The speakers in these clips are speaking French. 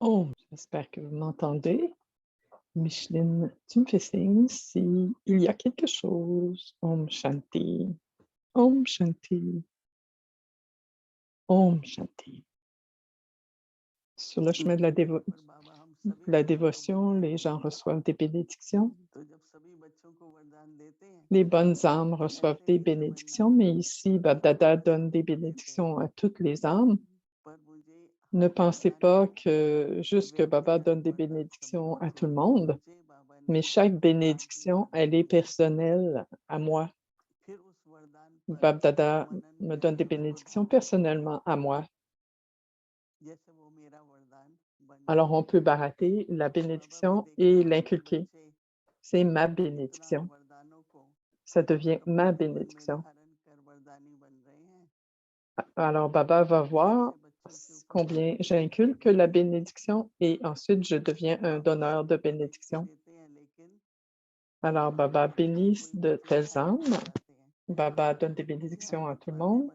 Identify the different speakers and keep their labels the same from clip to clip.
Speaker 1: Oh, j'espère que vous m'entendez. Micheline, tu me fais signe s'il y a quelque chose. Om Shanti, Om Shanti, Om Shanti. Sur le chemin de la dévotion, les gens reçoivent des bénédictions. Les bonnes âmes reçoivent des bénédictions, mais ici, Bab-Dada donne des bénédictions à toutes les âmes. Ne pensez pas que juste que Baba donne des bénédictions à tout le monde, mais chaque bénédiction, elle est personnelle à moi. Bab-Dada me donne des bénédictions personnellement à moi. Alors, on peut barater la bénédiction et l'inculquer. C'est ma bénédiction. Ça devient ma bénédiction. Alors, Baba va voir combien j'inculque la bénédiction et ensuite, je deviens un donneur de bénédiction. Alors, Baba bénit de telles âmes. Baba donne des bénédictions à tout le monde.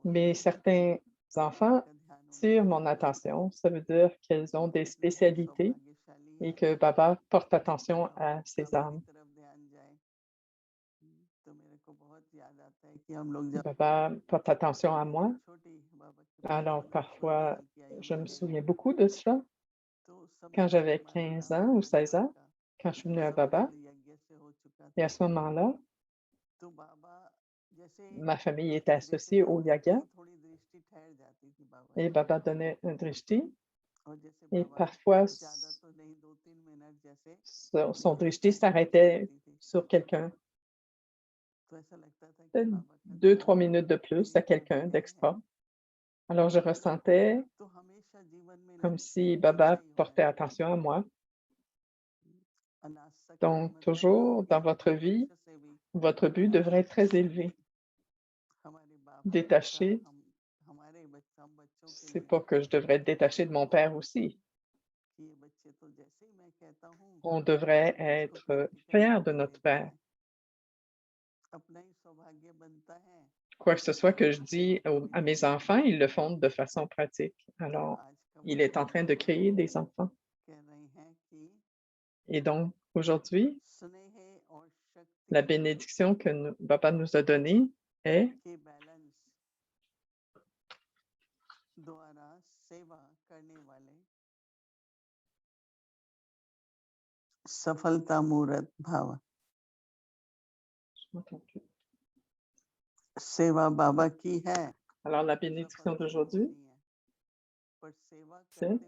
Speaker 1: Mais certains enfants tirent mon attention. Ça veut dire qu'elles ont des spécialités et que Baba porte attention à ces âmes. Baba porte attention à moi. Alors, parfois, je me souviens beaucoup de cela. Quand j'avais 15 ans ou 16 ans, quand je suis venue à Baba, et à ce moment-là, ma famille était associée au yaga et Baba donnait un drishti. Et parfois, son drishti s'arrêtait sur quelqu'un. 2-3 minutes de plus à quelqu'un d'extra. Alors, je ressentais comme si Baba portait attention à moi. Donc, toujours dans votre vie, votre but devrait être très élevé. Détaché, c'est pas que je devrais être détaché de mon père aussi. On devrait être fier de notre père. Quoi que ce soit que je dis à mes enfants, ils le font de façon pratique. Alors, il est en train de créer des enfants. Et donc, aujourd'hui, la bénédiction que Baba nous a donnée est
Speaker 2: सफलता मूर्त भाव सेवा बाबा की है।
Speaker 1: Alors, la bénédiction d'aujourd'hui, c'est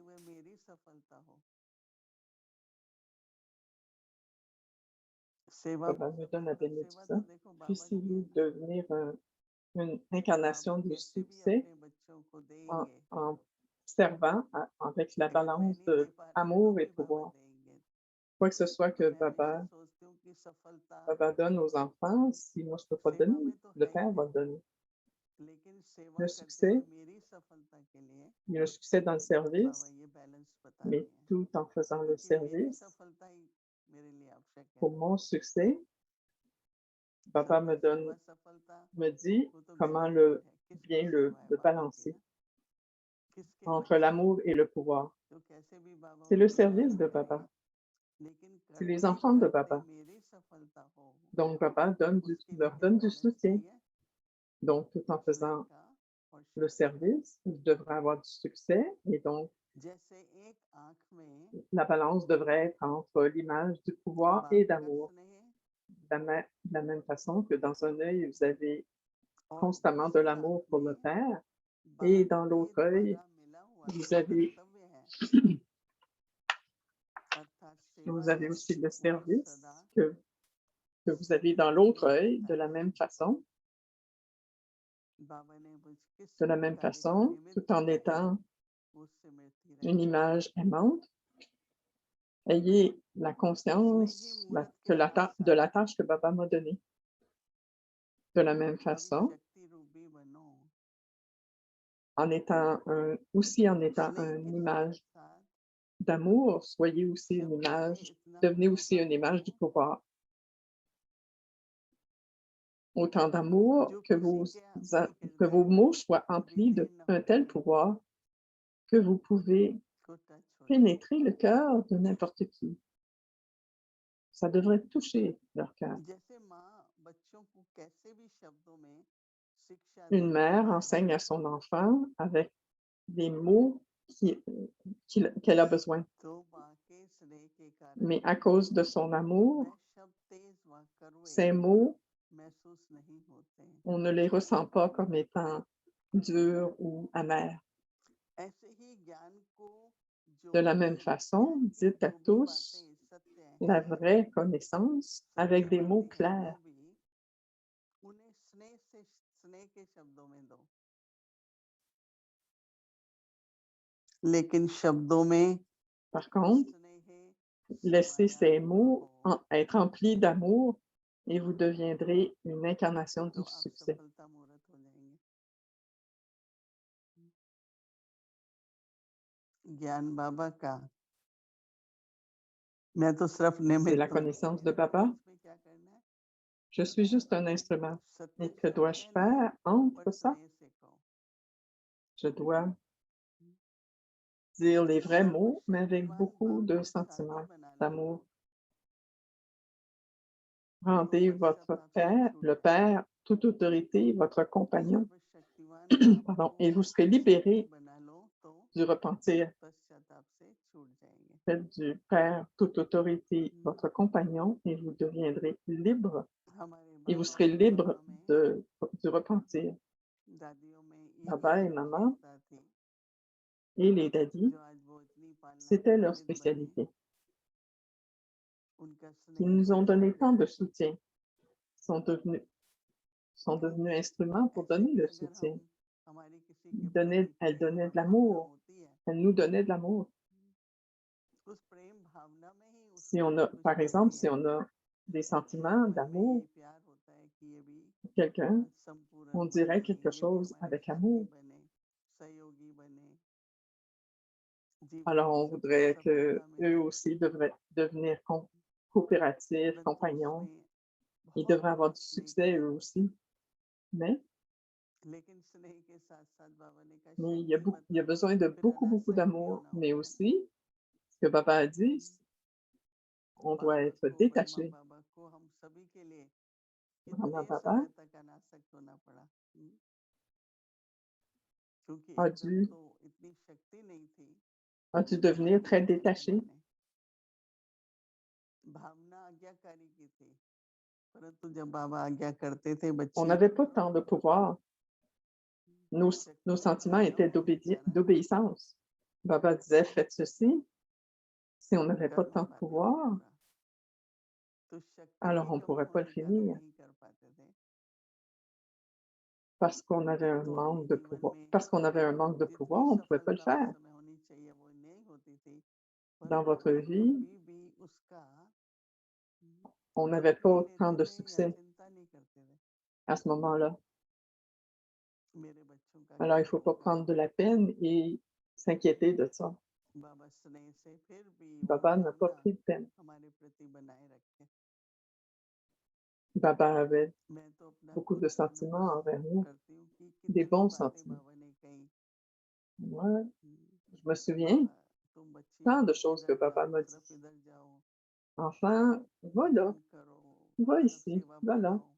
Speaker 1: Baba nous donne la bénédiction. Puissiez-vous devenir une incarnation du succès en servant avec la balance de amour et pouvoir. Quoi que ce soit que Baba donne aux enfants, si moi je ne peux pas donner, le Père va donner. Le succès, il y a le succès dans le service, mais tout en faisant le service, pour mon succès, Baba me dit comment bien le balancer entre l'amour et le pouvoir. C'est le service de Baba. C'est les enfants de Baba. Donc, Baba leur donne du soutien. Donc, tout en faisant le service, ils devraient avoir du succès et donc, la balance devrait être entre l'image du pouvoir et d'amour. De la même façon que dans un œil, vous avez constamment de l'amour pour le Père et dans l'autre œil, vous avez aussi le service que vous avez dans l'autre œil de la même façon. De la même façon, tout en étant une image aimante, ayez la conscience de la tâche que Baba m'a donnée. De la même façon, en étant une image d'amour, soyez aussi devenez aussi une image du pouvoir. Autant d'amour que vos mots soient emplis d'un tel pouvoir que vous pouvez
Speaker 2: को टच हो जाए।
Speaker 1: pénétrer le cœur de n'importe qui. Ça devrait toucher leur cœur.
Speaker 2: जैसे माँ बच्चों को कैसे भी शब्दों में शिक्षा
Speaker 1: Une
Speaker 2: देती
Speaker 1: mère
Speaker 2: है,
Speaker 1: enseigne à son enfant avec des mots qu'elle a besoin.
Speaker 2: तो माँ के स्नेह के
Speaker 1: Mais
Speaker 2: कारण
Speaker 1: à cause de son
Speaker 2: वे
Speaker 1: amour,
Speaker 2: शब्द तेज व कड़वे
Speaker 1: ces mots,
Speaker 2: महसूस नहीं होते।
Speaker 1: on ne les ressent pas comme étant durs ou amers.
Speaker 2: ऐसे ही ज्ञान को जो
Speaker 1: De la
Speaker 2: भी
Speaker 1: même façon,
Speaker 2: ज्ञान की
Speaker 1: dites à
Speaker 2: जो भी
Speaker 1: tous
Speaker 2: बातें सत्य
Speaker 1: la
Speaker 2: हैं,
Speaker 1: vraie connaissance avec
Speaker 2: सत्य
Speaker 1: des mots
Speaker 2: बातें हैं, वो
Speaker 1: clairs.
Speaker 2: भी उन्हें स्नेह से स्नेह के शब्दों में दो। लेकिन शब्दों में
Speaker 1: Par contre,
Speaker 2: स्नेह
Speaker 1: laissez
Speaker 2: समाया
Speaker 1: ces
Speaker 2: हुआ
Speaker 1: mots
Speaker 2: हो,
Speaker 1: être remplis d'amour et vous deviendrez une incarnation
Speaker 2: तो
Speaker 1: du
Speaker 2: आप
Speaker 1: succès.
Speaker 2: सफलता मूर्त हो जाएंगे। ज्ञान बाबा का, मैं तो सिर्फ
Speaker 1: C'est la
Speaker 2: निमित्त हूँ।
Speaker 1: connaissance de Papa.
Speaker 2: इसमें क्या करना है?
Speaker 1: Je suis juste un instrument.
Speaker 2: सत्य
Speaker 1: Et que dois-je
Speaker 2: शब्द नहीं,
Speaker 1: faire entre
Speaker 2: पर
Speaker 1: ça?
Speaker 2: स्नेह से कहो।
Speaker 1: Je dois dire les vrais mots, mais avec
Speaker 2: सर्वशक्तिमान
Speaker 1: beaucoup de
Speaker 2: बाप को साथी
Speaker 1: sentiments,
Speaker 2: बना लो,
Speaker 1: d'amour.
Speaker 2: तो
Speaker 1: Rendez
Speaker 2: पश्चाताप
Speaker 1: votre
Speaker 2: से
Speaker 1: Père,
Speaker 2: छूट
Speaker 1: le
Speaker 2: जाएंगे।
Speaker 1: Père, toute autorité, votre compagnon,
Speaker 2: सर्वशक्तिमान बाप
Speaker 1: pardon,
Speaker 2: को
Speaker 1: et vous serez
Speaker 2: साथी
Speaker 1: libérés
Speaker 2: बना लो, तो
Speaker 1: du repentir.
Speaker 2: पश्चाताप से छूट जाएंगे।
Speaker 1: Faites du Père, toute autorité,
Speaker 2: हम्म,
Speaker 1: votre compagnon, et vous deviendrez libre,
Speaker 2: हमारे
Speaker 1: et vous
Speaker 2: बाबा
Speaker 1: serez
Speaker 2: और
Speaker 1: libre
Speaker 2: मम्मा में,
Speaker 1: du repentir.
Speaker 2: दादियों में
Speaker 1: Papa
Speaker 2: यही
Speaker 1: et maman
Speaker 2: विशेषता थी,
Speaker 1: et les daddies,
Speaker 2: जो आज वो इतनी पालना
Speaker 1: c'était
Speaker 2: के
Speaker 1: leur
Speaker 2: निमित्त बने।
Speaker 1: spécialité,
Speaker 2: उनका
Speaker 1: qui
Speaker 2: स्नेह
Speaker 1: nous ont
Speaker 2: हमारे
Speaker 1: donné tant
Speaker 2: लिए
Speaker 1: de soutien, sont devenus, sont devenus instruments pour
Speaker 2: ऐसे
Speaker 1: donner
Speaker 2: ही
Speaker 1: le
Speaker 2: अगर
Speaker 1: soutien.
Speaker 2: हम हमारी किसी के प्रति
Speaker 1: Elles
Speaker 2: प्रेम
Speaker 1: donnaient
Speaker 2: और
Speaker 1: de
Speaker 2: भावना
Speaker 1: l'amour,
Speaker 2: होती है,
Speaker 1: elles nous donnaient de l'amour.
Speaker 2: उस प्रेम भावना में ही
Speaker 1: Si
Speaker 2: उसकी
Speaker 1: on a, par exemple,
Speaker 2: खुशहाली
Speaker 1: si
Speaker 2: है।
Speaker 1: on a des
Speaker 2: हमारे
Speaker 1: sentiments
Speaker 2: मन में
Speaker 1: d'amour
Speaker 2: यही प्यार होता है कि ये भी
Speaker 1: pour quelqu'un,
Speaker 2: संपूर्ण
Speaker 1: on
Speaker 2: बने,
Speaker 1: dirait quelque
Speaker 2: ये भी
Speaker 1: chose
Speaker 2: हमारे
Speaker 1: avec
Speaker 2: साथी
Speaker 1: amour.
Speaker 2: बने, सहयोगी बने, जीवन
Speaker 1: Alors,
Speaker 2: में
Speaker 1: on voudrait que
Speaker 2: सफलता
Speaker 1: eux
Speaker 2: मिले।
Speaker 1: aussi devraient devenir coopératifs,
Speaker 2: परंतु
Speaker 1: compagnons.
Speaker 2: उसमें
Speaker 1: Ils
Speaker 2: बहुत
Speaker 1: devraient avoir
Speaker 2: बड़ा
Speaker 1: du
Speaker 2: स्नेह
Speaker 1: succès
Speaker 2: की
Speaker 1: eux aussi.
Speaker 2: जरूरत, लेकिन स्नेह के साथ साथ बाबा ने कहा
Speaker 1: Mais
Speaker 2: शक्ति
Speaker 1: il y a
Speaker 2: मतलब
Speaker 1: besoin de
Speaker 2: फिर
Speaker 1: beaucoup, beaucoup
Speaker 2: अनासक्त क्यों
Speaker 1: d'amour.
Speaker 2: ना
Speaker 1: Mais
Speaker 2: हो, है ना?
Speaker 1: aussi, ce que Papa a dit, on doit
Speaker 2: बाबा
Speaker 1: être
Speaker 2: को, ब्रह्मा
Speaker 1: détaché.
Speaker 2: बाबा को हम सभी के लिए
Speaker 1: Maman,
Speaker 2: कितने
Speaker 1: Papa
Speaker 2: समय तक अनासक्त होना पड़ा, क्योंकि
Speaker 1: a
Speaker 2: एकदम
Speaker 1: dû,
Speaker 2: तो इतनी शक्ति नहीं थी
Speaker 1: a dû
Speaker 2: जितनी
Speaker 1: devenir très
Speaker 2: ब्रह्मा
Speaker 1: détaché.
Speaker 2: ने। भावना आज्ञाकारी की थी, परंतु जब बाबा आज्ञा करते थे
Speaker 1: On
Speaker 2: बच्चे,
Speaker 1: n'avait pas tant de pouvoir.
Speaker 2: तो
Speaker 1: Nos
Speaker 2: शक्ति के
Speaker 1: sentiments
Speaker 2: कार्यों
Speaker 1: étaient
Speaker 2: में ही चरण
Speaker 1: d'obéissance. Papa disait, faites ceci. Si on n'avait pas
Speaker 2: कर
Speaker 1: tant de
Speaker 2: पाते थे
Speaker 1: pouvoir,
Speaker 2: पूरा, तो शक्ति
Speaker 1: alors
Speaker 2: की
Speaker 1: on ne
Speaker 2: कमी
Speaker 1: pourrait pas le
Speaker 2: होने कारण
Speaker 1: finir
Speaker 2: नहीं कर पाते थे।
Speaker 1: parce qu'on avait un
Speaker 2: तो
Speaker 1: manque
Speaker 2: अपने
Speaker 1: de
Speaker 2: जीवन
Speaker 1: pouvoir.
Speaker 2: में
Speaker 1: Parce qu'on avait un manque de
Speaker 2: जितनी
Speaker 1: pouvoir, on ne pouvait pas le
Speaker 2: सफलता उस
Speaker 1: faire.
Speaker 2: समय होनी चाहिए वो नहीं होती थी,
Speaker 1: Dans
Speaker 2: परंतु
Speaker 1: votre
Speaker 2: आप
Speaker 1: vie,
Speaker 2: कभी भी उसका
Speaker 1: on n'avait
Speaker 2: दुख
Speaker 1: pas
Speaker 2: नहीं
Speaker 1: autant
Speaker 2: लेते
Speaker 1: de
Speaker 2: थे या
Speaker 1: succès
Speaker 2: चिंता नहीं करते थे,
Speaker 1: à ce moment-là.
Speaker 2: मेरे बच्चों का
Speaker 1: Alors,
Speaker 2: क्या
Speaker 1: il ne faut pas
Speaker 2: होगा।
Speaker 1: prendre de la peine et s'inquiéter de ça.
Speaker 2: बाबा स्नेह से फिर भी वो
Speaker 1: Baba n'a pas
Speaker 2: भावना
Speaker 1: pris de peine.
Speaker 2: हमारे प्रति बनाए रखे।
Speaker 1: Baba avait
Speaker 2: मैं तो अपना
Speaker 1: beaucoup
Speaker 2: खुद
Speaker 1: de
Speaker 2: का
Speaker 1: sentiments
Speaker 2: अनुभव
Speaker 1: envers nous,
Speaker 2: करती हूँ कि
Speaker 1: des
Speaker 2: कितनी
Speaker 1: bons
Speaker 2: बातें
Speaker 1: sentiments.
Speaker 2: बाबा ने कही।
Speaker 1: Moi, je me souviens
Speaker 2: बाबा तुम बच्ची
Speaker 1: tant
Speaker 2: हो,
Speaker 1: de choses que
Speaker 2: इधर
Speaker 1: Papa
Speaker 2: जाओ,
Speaker 1: m'a
Speaker 2: सिर्फ
Speaker 1: dit.
Speaker 2: इधर जाओ,
Speaker 1: Enfant, va là,
Speaker 2: भजन करो,
Speaker 1: va
Speaker 2: मानव
Speaker 1: ici,
Speaker 2: सेवा
Speaker 1: va là,
Speaker 2: बढ़ाओ।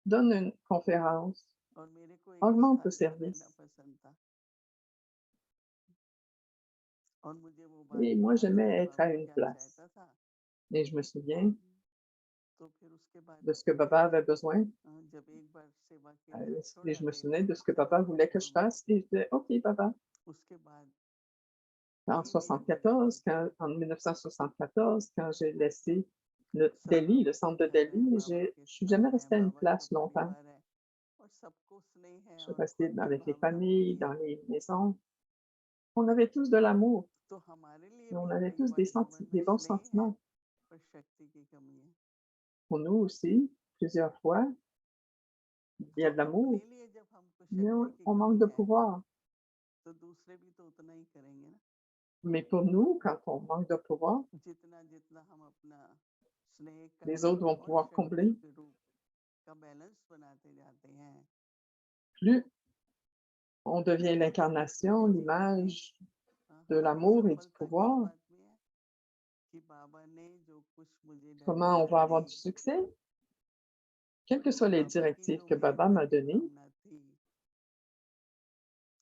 Speaker 1: donne une conférence,
Speaker 2: और मेरे को एक
Speaker 1: augmente le
Speaker 2: स्थान पर रहना
Speaker 1: service.
Speaker 2: पसंद था, और मुझे वो
Speaker 1: Et
Speaker 2: बात
Speaker 1: moi,
Speaker 2: याद है
Speaker 1: j'aimais
Speaker 2: कि
Speaker 1: être à
Speaker 2: बाबा
Speaker 1: une
Speaker 2: क्या
Speaker 1: place.
Speaker 2: चाहता था।
Speaker 1: Et je me souviens
Speaker 2: तो फिर उसके बाद
Speaker 1: de ce que Papa avait besoin.
Speaker 2: जब एक बार सेवा के लिए
Speaker 1: Et
Speaker 2: छोड़ा
Speaker 1: je me souvenais
Speaker 2: देना
Speaker 1: de ce que
Speaker 2: सेवा
Speaker 1: Papa
Speaker 2: पूरी
Speaker 1: voulait que je
Speaker 2: करूंगा,
Speaker 1: fasse. Et je disais, OK, Papa.
Speaker 2: उसके बाद
Speaker 1: En
Speaker 2: कहीं भी अगर जाती
Speaker 1: 74, en 1974, quand j'ai laissé le
Speaker 2: सब
Speaker 1: Delhi, le centre de
Speaker 2: घर में
Speaker 1: Delhi,
Speaker 2: बाबा
Speaker 1: je
Speaker 2: के
Speaker 1: suis jamais
Speaker 2: साथ हैं,
Speaker 1: restée à une
Speaker 2: बाबा का
Speaker 1: place longtemps.
Speaker 2: परिवार है और सबको स्नेह है
Speaker 1: Je suis
Speaker 2: और
Speaker 1: restée
Speaker 2: खुद भी
Speaker 1: avec les
Speaker 2: भावना होती
Speaker 1: familles,
Speaker 2: है,
Speaker 1: dans les maisons. On avait tous de l'amour
Speaker 2: तो हमारे लिए
Speaker 1: et on
Speaker 2: भी
Speaker 1: avait
Speaker 2: कई
Speaker 1: tous
Speaker 2: बार जीवन में
Speaker 1: des bons
Speaker 2: स्नेह है
Speaker 1: sentiments.
Speaker 2: पर शक्ति की कमी है।
Speaker 1: Pour nous aussi, plusieurs fois, il y
Speaker 2: तो
Speaker 1: a de l'amour,
Speaker 2: अपने लिए जब हमको
Speaker 1: mais
Speaker 2: शक्ति की
Speaker 1: on manque
Speaker 2: कमी
Speaker 1: de
Speaker 2: है
Speaker 1: pouvoir.
Speaker 2: तो दूसरे भी तो उतना ही करेंगे ना,
Speaker 1: Mais pour nous, quand on manque de pouvoir,
Speaker 2: जितना जितना हम अपना स्नेह का
Speaker 1: les autres
Speaker 2: रूप
Speaker 1: vont
Speaker 2: और
Speaker 1: pouvoir
Speaker 2: शक्ति
Speaker 1: combler.
Speaker 2: के रूप का बैलेंस बनाते जाते हैं,
Speaker 1: Plus On devient l'incarnation, l'image
Speaker 2: हाँ,
Speaker 1: de
Speaker 2: हमारी
Speaker 1: l'amour et du
Speaker 2: सफलता किस
Speaker 1: pouvoir.
Speaker 2: बात में है कि बाबा ने जो कुछ मुझे
Speaker 1: Comment on
Speaker 2: direction
Speaker 1: va avoir
Speaker 2: the,
Speaker 1: du succès? Quelles que soient les
Speaker 2: बाबा की
Speaker 1: directives
Speaker 2: जो
Speaker 1: que
Speaker 2: मेरे
Speaker 1: Baba m'a
Speaker 2: प्रति
Speaker 1: données,
Speaker 2: भावना थी,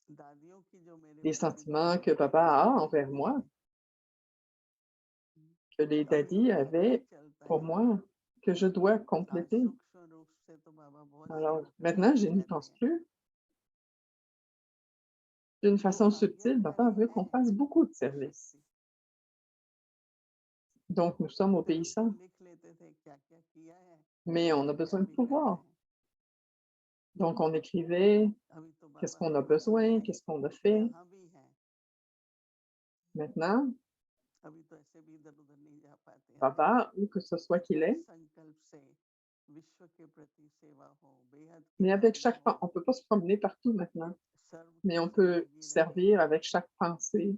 Speaker 2: दादियों की जो मेरे
Speaker 1: les
Speaker 2: प्रति
Speaker 1: sentiments
Speaker 2: भावना
Speaker 1: que
Speaker 2: थी,
Speaker 1: Baba a
Speaker 2: वही
Speaker 1: envers
Speaker 2: चलती
Speaker 1: moi,
Speaker 2: है।
Speaker 1: que les
Speaker 2: और
Speaker 1: daddies
Speaker 2: वही
Speaker 1: avaient
Speaker 2: चलता
Speaker 1: pour
Speaker 2: है।
Speaker 1: moi, que je dois
Speaker 2: आज
Speaker 1: compléter.
Speaker 2: सूक्ष्म रूप से तो बाबा बहुत
Speaker 1: Alors
Speaker 2: सेवा करने
Speaker 1: maintenant,
Speaker 2: को
Speaker 1: je n'y
Speaker 2: कहते
Speaker 1: pense
Speaker 2: हैं।
Speaker 1: plus. D'une
Speaker 2: वो
Speaker 1: façon subtile, Baba
Speaker 2: आज्ञाकारी
Speaker 1: veut
Speaker 2: है
Speaker 1: qu'on fasse beaucoup de
Speaker 2: वो
Speaker 1: service.
Speaker 2: शक्ति।
Speaker 1: Donc nous sommes
Speaker 2: फिर हम तो
Speaker 1: obéissants,
Speaker 2: लिख लेते थे क्या क्या किया है,
Speaker 1: mais on a
Speaker 2: क्या
Speaker 1: besoin de
Speaker 2: बिगड़ा
Speaker 1: pouvoir.
Speaker 2: है।
Speaker 1: Donc on écrivait
Speaker 2: अभी तो
Speaker 1: qu'est-ce
Speaker 2: बाबा
Speaker 1: qu'on a
Speaker 2: हमारे साथ
Speaker 1: besoin,
Speaker 2: है,
Speaker 1: qu'est-ce qu'on a fait.
Speaker 2: जहाँ भी है।
Speaker 1: Maintenant,
Speaker 2: अभी तो ऐसे भी इधर-उधर नहीं जा पाते हैं, तो
Speaker 1: Baba, où que ce soit qu'il
Speaker 2: हर
Speaker 1: est,
Speaker 2: संकल्प से विश्व के प्रति सेवा हो, बेहद की
Speaker 1: mais avec
Speaker 2: भावना
Speaker 1: chaque,
Speaker 2: हो,
Speaker 1: on ne peut pas se promener partout maintenant,
Speaker 2: सर्व
Speaker 1: mais
Speaker 2: की
Speaker 1: on
Speaker 2: सेवा
Speaker 1: peut
Speaker 2: लगी रहे।
Speaker 1: servir avec chaque pensée,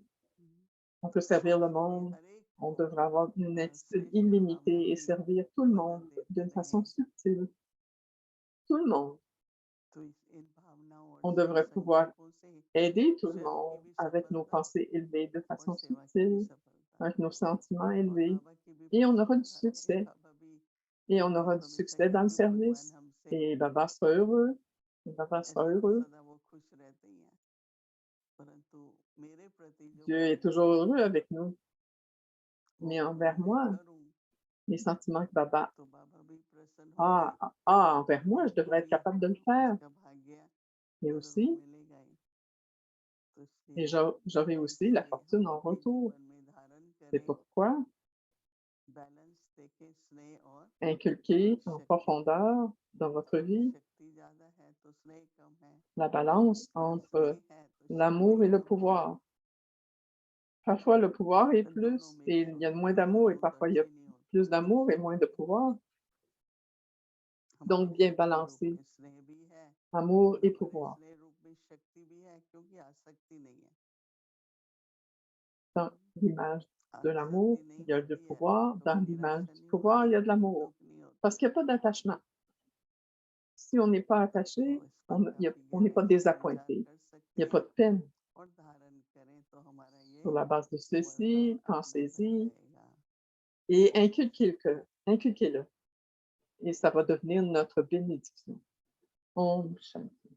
Speaker 1: on peut servir le monde,
Speaker 2: हर एक
Speaker 1: on
Speaker 2: को
Speaker 1: devrait avoir une attitude
Speaker 2: श्रेष्ठ भावना
Speaker 1: illimitée et
Speaker 2: की
Speaker 1: servir tout le
Speaker 2: मदद
Speaker 1: monde
Speaker 2: देते
Speaker 1: d'une
Speaker 2: रहे।
Speaker 1: façon subtile. Tout le monde.
Speaker 2: तो इन भावनाओं और
Speaker 1: On
Speaker 2: शुभ
Speaker 1: devrait pouvoir
Speaker 2: संकल्पों से
Speaker 1: aider tout le
Speaker 2: स्वयं की
Speaker 1: monde
Speaker 2: भी
Speaker 1: avec nos
Speaker 2: सफलता
Speaker 1: pensées élevées de
Speaker 2: और
Speaker 1: façon
Speaker 2: सेवा की भी
Speaker 1: subtile,
Speaker 2: सफलता,
Speaker 1: avec nos sentiments
Speaker 2: और
Speaker 1: élevés,
Speaker 2: बाबा की भी
Speaker 1: et on aura du
Speaker 2: प्रसन्नता रहे।
Speaker 1: succès.
Speaker 2: बाबा भी
Speaker 1: Et on
Speaker 2: हम
Speaker 1: aura
Speaker 2: तो
Speaker 1: du
Speaker 2: हमेशा
Speaker 1: succès dans le
Speaker 2: कहते हैं भगवान
Speaker 1: service.
Speaker 2: हमसे,
Speaker 1: Et Baba sera heureux. Et Baba sera
Speaker 2: ऐसे तो
Speaker 1: heureux.
Speaker 2: सदा वो खुश रहते ही हैं, परंतु मेरे प्रति जो
Speaker 1: Dieu est
Speaker 2: भावना
Speaker 1: toujours
Speaker 2: है
Speaker 1: heureux avec nous.
Speaker 2: वो
Speaker 1: Mais
Speaker 2: अगर
Speaker 1: envers
Speaker 2: मैं
Speaker 1: moi,
Speaker 2: करूं
Speaker 1: les sentiments que Baba
Speaker 2: तो बाबा भी प्रसन्न होंगे,
Speaker 1: a envers moi, je
Speaker 2: मुझको
Speaker 1: devrais être
Speaker 2: भी
Speaker 1: capable de le faire.
Speaker 2: उसका भाग्य
Speaker 1: Et
Speaker 2: जरूर
Speaker 1: aussi,
Speaker 2: मिलेगा ही। तो
Speaker 1: et
Speaker 2: इसलिए
Speaker 1: j'aurai aussi la
Speaker 2: ऐसे
Speaker 1: fortune
Speaker 2: हम
Speaker 1: en
Speaker 2: अपने
Speaker 1: retour.
Speaker 2: जीवन में धारण
Speaker 1: C'est
Speaker 2: करें,
Speaker 1: pourquoi
Speaker 2: बैलेंस देखें, स्नेह और
Speaker 1: inculquer en
Speaker 2: शक्ति।
Speaker 1: profondeur dans votre
Speaker 2: कभी
Speaker 1: vie
Speaker 2: शक्ति ज्यादा है तो स्नेह कम है,
Speaker 1: la balance
Speaker 2: कभी
Speaker 1: entre
Speaker 2: स्नेह है तो
Speaker 1: l'amour
Speaker 2: शक्ति
Speaker 1: et le
Speaker 2: कम है,
Speaker 1: pouvoir. Parfois, le pouvoir est
Speaker 2: तो दोनों
Speaker 1: plus et
Speaker 2: mix
Speaker 1: il y a
Speaker 2: होते
Speaker 1: moins
Speaker 2: हैं,
Speaker 1: d'amour, et
Speaker 2: दोनों
Speaker 1: parfois il y a
Speaker 2: तरफ से नहीं होता।
Speaker 1: plus d'amour et moins de pouvoir.
Speaker 2: हमारे
Speaker 1: Donc, bien
Speaker 2: शक्ति रूप
Speaker 1: balancé,
Speaker 2: में स्नेह भी है
Speaker 1: amour
Speaker 2: और
Speaker 1: et
Speaker 2: हमारे
Speaker 1: pouvoir.
Speaker 2: स्नेह रूप में शक्ति भी है, क्योंकि आसक्ति नहीं है।
Speaker 1: Dans l'image de l'amour,
Speaker 2: आसक्ति नहीं
Speaker 1: il y a du
Speaker 2: होती है
Speaker 1: pouvoir.
Speaker 2: तो
Speaker 1: Dans
Speaker 2: वो
Speaker 1: l'image
Speaker 2: निराशा
Speaker 1: du
Speaker 2: नहीं
Speaker 1: pouvoir, il
Speaker 2: होती,
Speaker 1: y a de l'amour.
Speaker 2: दुख नहीं
Speaker 1: Parce
Speaker 2: होता।
Speaker 1: qu'il n'y a pas d'attachement. Si on n'est pas
Speaker 2: तो
Speaker 1: attaché,
Speaker 2: इस बात का भी
Speaker 1: on n'est pas
Speaker 2: गहराई से विचार
Speaker 1: désappointé.
Speaker 2: कर
Speaker 1: Il
Speaker 2: सकते
Speaker 1: n'y a pas
Speaker 2: हैं
Speaker 1: de peine.
Speaker 2: और धारण करें तो हमारा
Speaker 1: Sur
Speaker 2: ये
Speaker 1: la base de
Speaker 2: वरदान
Speaker 1: ceci,
Speaker 2: अपने बन
Speaker 1: pensez-y
Speaker 2: जाएगा।
Speaker 1: et inculquez-le. Et ça va devenir notre bénédiction. Om Shanti.